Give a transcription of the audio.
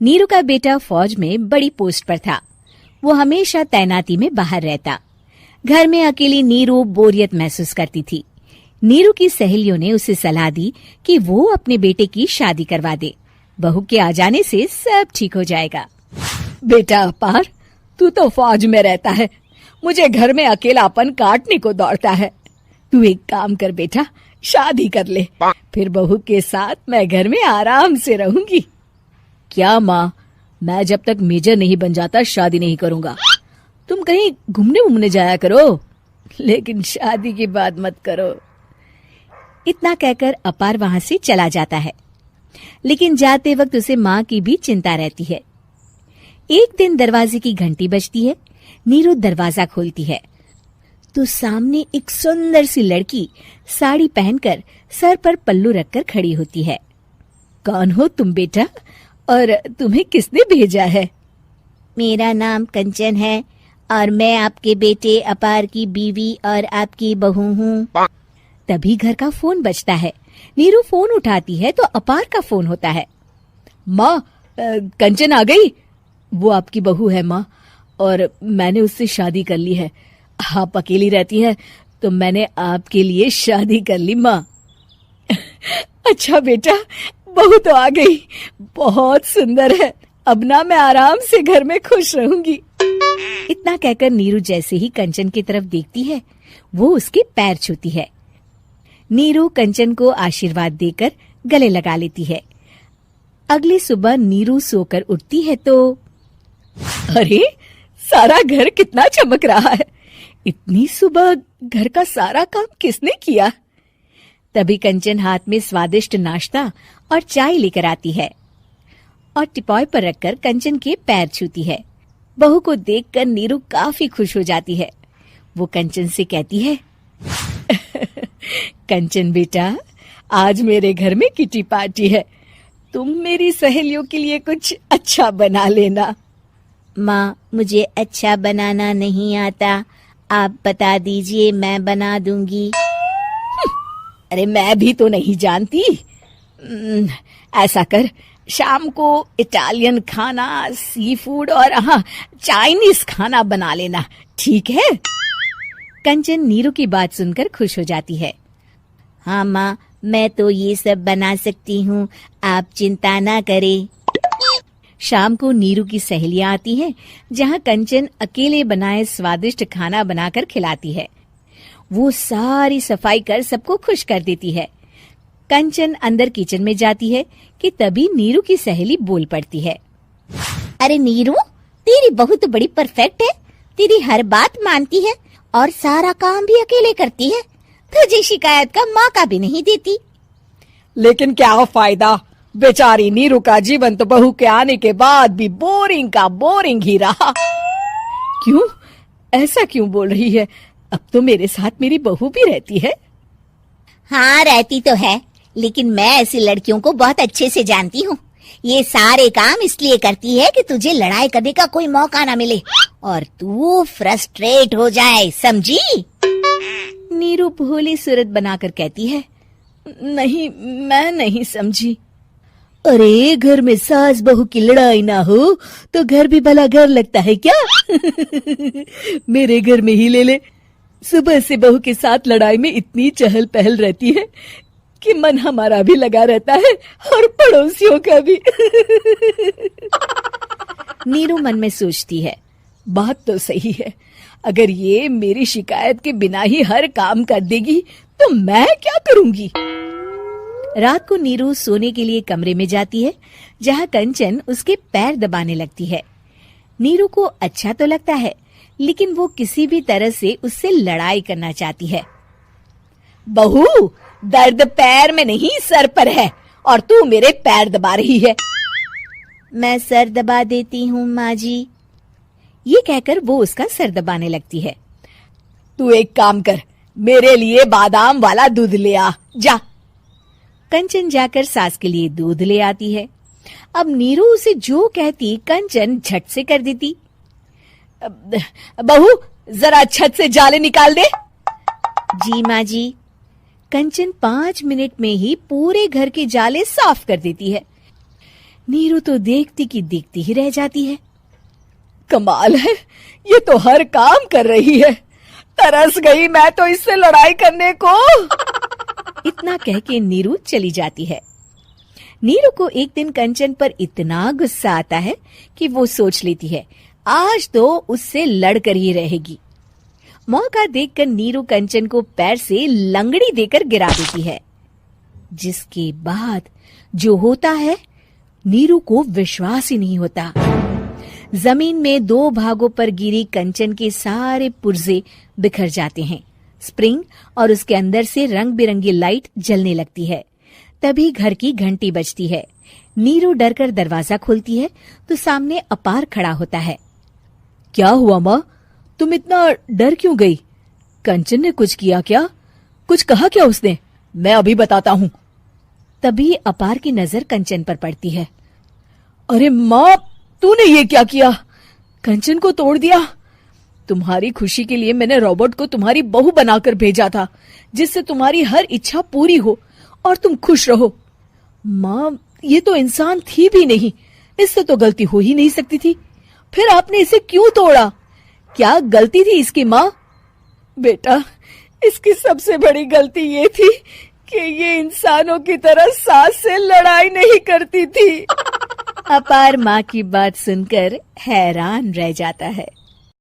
नीरू का बेटा फौज में बड़ी पोस्ट पर था। वो हमेशा तैनाती में बाहर रहता। घर में अकेली नीरू बोरियत महसूस करती थी। नीरू की सहेलियों ने उसे सलाह दी कि वो अपने बेटे की शादी करवा दे। बहू के आ जाने से सब ठीक हो जाएगा। बेटा अपार, तू तो फौज में रहता है, मुझे घर में अकेलापन काटने को दौड़ता है। तू एक काम कर बेटा, शादी कर ले, फिर बहू के साथ मैं घर में आराम से रहूंगी। क्या माँ, मैं जब तक मेजर नहीं बन जाता शादी नहीं करूंगा। तुम कहीं घूमने जाया करो, लेकिन शादी की बात मत करो। इतना कहकर अपार वहां से चला जाता है, लेकिन जाते वक्त उसे माँ की भी चिंता रहती है। एक दिन दरवाजे की घंटी बजती है। नीरू दरवाजा खोलती है तो सामने एक सुंदर सी लड़की साड़ी पहनकर सर पर पल्लू रखकर खड़ी होती है। कौन हो तुम बेटा, और तुम्हें किसने भेजा है? मेरा नाम कंचन है और मैं आपके बेटे अपार की बीवी और आपकी बहू हूँ। तभी घर का फोन बजता है। नीरू फोन उठाती है तो अपार का फोन होता है। माँ, कंचन आ गई। वो आपकी बहू है माँ, और मैंने उससे शादी कर ली है। आप अकेली रहती हैं तो मैंने आपके लिए शादी कर ली माँ। अच्छा बेटा, बहू तो आ गई, बहुत सुंदर है। अब ना मैं आराम से घर में खुश रहूंगी। इतना कहकर नीरू जैसे ही कंचन की तरफ देखती है, वो उसके पैर छूती है। नीरू कंचन को आशीर्वाद देकर गले लगा लेती है। अगली सुबह नीरू सोकर उठती है तो अरे, सारा घर कितना चमक रहा है। इतनी सुबह घर का सारा काम किसने किया? तभी कंचन हाथ में स्वादिष्ट नाश्ता और चाय लेकर आती है और टिपॉय पर रखकर कंचन के पैर छूती है। बहू को देखकर नीरू काफी खुश हो जाती है। वो कंचन से कहती है, कंचन बेटा, आज मेरे घर में किटी पार्टी है, तुम मेरी सहेलियों के लिए कुछ अच्छा बना लेना। माँ, मुझे अच्छा बनाना नहीं आता, आप बता दीजिए, मैं बना दूंगी। अरे मैं भी तो नहीं जानती। ऐसा कर, शाम को इटालियन खाना, सी फूड और हाँ, चाइनीज खाना बना लेना, ठीक है? कंचन नीरू की बात सुनकर खुश हो जाती है। हाँ माँ, मैं तो ये सब बना सकती हूँ, आप चिंता ना करें। शाम को नीरू की सहेलियां आती हैं, जहाँ कंचन अकेले बनाए स्वादिष्ट खाना बनाकर खिलाती है। वो सारी सफाई कर सबको खुश कर देती है। कंचन अंदर किचन में जाती है कि तभी नीरू की सहेली बोल पड़ती है। अरे नीरू, तेरी बहू तो बड़ी परफेक्ट है, तेरी हर बात मानती है और सारा काम भी अकेले करती है, तुझे शिकायत का मौका भी नहीं देती। लेकिन क्या फायदा, बेचारी नीरू का जीवन तो बहू के आने के बाद भी बोरिंग का बोरिंग ही रहा। क्यों, ऐसा क्यों बोल रही है? अब तो मेरे साथ मेरी बहू भी रहती है। हाँ, रहती तो है, लेकिन मैं ऐसी लड़कियों को बहुत अच्छे से जानती हूँ। ये सारे काम इसलिए करती है कि तुझे लड़ाई करने का कोई मौका ना मिले और तू फ्रस्ट्रेट हो जाए, समझी? नीरू भोली सूरत बनाकर कहती है, नहीं, मैं नहीं समझी। अरे, घर में सास बहू की लड़ाई ना हो तो घर भी भला घर लगता है क्या? मेरे घर में ही ले ले, सुबह से बहू के साथ लड़ाई में इतनी चहल पहल रहती है कि मन हमारा भी लगा रहता है और पड़ोसियों का भी। नीरू मन में सोचती है, बात तो सही है, अगर ये मेरी शिकायत के बिना ही हर काम कर देगी तो मैं क्या करूंगी? रात को नीरू सोने के लिए कमरे में जाती है, जहाँ कंचन उसके पैर दबाने लगती है। नीरू को अच्छा तो लगता है, लेकिन वो किसी भी तरह से उससे लड़ाई करना चाहती है। बहू, दर्द पैर में नहीं सर पर है और तू मेरे पैर दबा रही है। मैं सर दबा देती हूँ माँ जी। ये कहकर वो उसका सर दबाने लगती है। तू एक काम कर, मेरे लिए बादाम वाला दूध ले आ, जा। कंचन जाकर सास के लिए दूध ले आती है। अब नीरू उसे जो कहती कंचन झट से कर देती। बहू, जरा छत से जाले निकाल दे। जी माँ जी। कंचन 5 मिनट में ही पूरे घर के जाले साफ कर देती है। नीरू तो देखती की देखती ही रह जाती है। कमाल है, ये तो हर काम कर रही है। तरस गई मैं तो इससे लड़ाई करने को। इतना कह के नीरू चली जाती है। नीरू को एक दिन कंचन पर इतना गुस्सा आता है कि वो सोच लेती है आज तो उससे लड़कर ही रहेगी। मौका देखकर नीरू कंचन को पैर से लंगड़ी देकर गिरा देती है, जिसके बाद जो होता है नीरू को विश्वास ही नहीं होता। जमीन में 2 भागों पर गिरी कंचन के सारे पुर्जे बिखर जाते हैं। स्प्रिंग और उसके अंदर से रंग बिरंगी लाइट जलने लगती है। तभी घर की घंटी बजती है। नीरू डरकर दरवाजा खोलती है तो सामने अपार खड़ा होता है। क्या हुआ माँ, तुम इतना डर क्यों गई? कंचन ने कुछ किया क्या? कुछ कहा क्या उसने? मैं अभी बताता हूँ। तभी अपार की नजर कंचन पर पड़ती है। अरे माँ, तूने ये क्या किया? कंचन को तोड़ दिया। तुम्हारी खुशी के लिए मैंने रॉबर्ट को तुम्हारी बहू बनाकर भेजा था, जिससे तुम्हारी हर इच्छा पूरी हो और तुम खुश रहो। माँ, ये तो इंसान थी भी नहीं, इससे तो गलती हो ही नहीं सकती थी। फिर आपने इसे क्यों तोड़ा? क्या गलती थी इसकी माँ? बेटा, इसकी सबसे बड़ी गलती ये थी कि ये इंसानों की तरह सास से लड़ाई नहीं करती थी। अपार माँ की बात सुनकर हैरान रह जाता है।